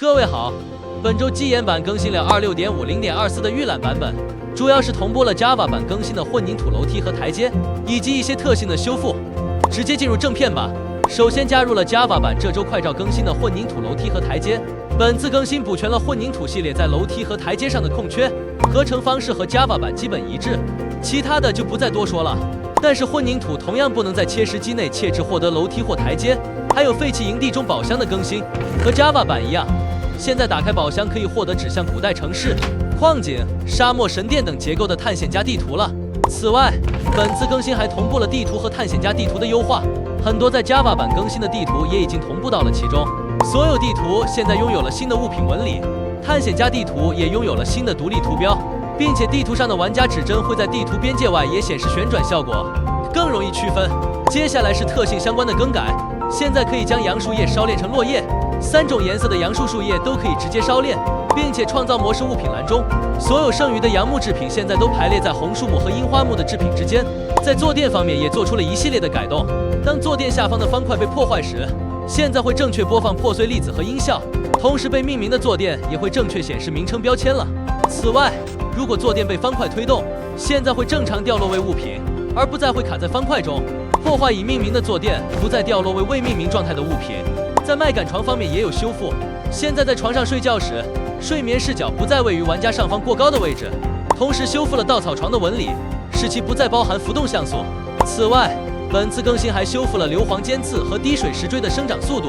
各位好，本周基岩版更新了 26.50.24 的預覽版本，主要是同步了 Java 版更新的混凝土楼梯和台階，以及一些特性的修复。直接进入正片吧。首先加入了 Java 版这周快照更新的混凝土楼梯和台階，本次更新補全了混凝土系列在樓梯和台階上的空缺，合成方式和 Java 版基本一致，其他的就不再多說了。但是混凝土同樣不能在切时机内切制获得楼梯或台階，还有废弃营地中宝箱的更新，和 Java 版一样，现在打開宝箱可以獲得指向古代城市、矿井、沙漠神殿等結構的探险家地圖了。此外，本次更新还同步了地图和探险家地圖的优化，很多在 Java 版更新的地圖也已经同步到了其中。所有地图现在擁有了新的物品纹理，探险家地图也拥有了新的独立图標，并且地图上的玩家指针会在地图邊界外也显示旋轉效果，更容易区分。接下来是特性相關的更改，现在可以将杨树叶烧炼成落叶，3种顏色的杨树树葉都可以直接燒煉，並且創造模式物品欄中，所有剩餘的楊木製品現在都排列在紅樹木和櫻花木的製品之間。在坐墊方面也做出了一系列的改动，當坐墊下方的方塊被破壞時，現在會正確播放破碎粒子和音效，同時被命名的坐墊也會正確顯示名稱標籤了。此外，如果坐墊被方塊推動，現在會正常掉落為物品，而不再會卡在方塊中。破壞已命名的坐墊不再掉落為未命名狀態的物品。在麥稈床方面也有修復，現在在床上睡覺時，睡眠視角不再位於玩家上方過高的位置，同時修復了稻草床的紋理，使其不再包含浮動像素。此外，本次更新還修復了硫磺尖刺和滴水石錐的生長速度，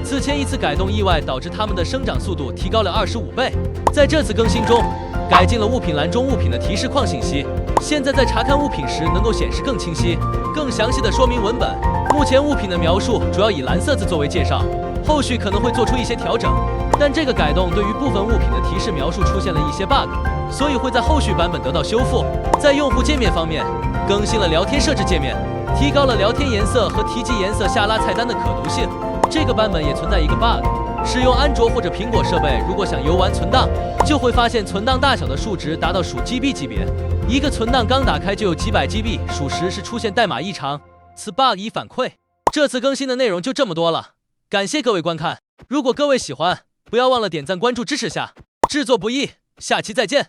此前一次改動意外導致它們的生長速度提高了25倍。在這次更新中，改進了物品欄中物品的提示框信息，現在在查看物品時能夠顯示更清晰、更詳細的說明文本。目前物品的描述主要以藍色字作為介紹，後續可能會做出一些調整，但這個改動對於部分物品的提示描述出現了一些 bug， 所以會在後續版本得到修復。在用戶界面方面，更新了聊天設置界面，提高了聊天顏色和提及顏色下拉菜單的可讀性。這個版本也存在一個 bug， 使用安卓或者蘋果設備如果想遊玩存檔，就會發現存檔大小的數值達到數 GB 級別，一個存檔剛打開就有幾百 GB， 屬實是出現代碼異常，此 bug 已反饋。這次更新的內容就這麼多了，感謝各位觀看。如果各位喜歡，不要忘了點讚關注支持下，制作不易，下期再見。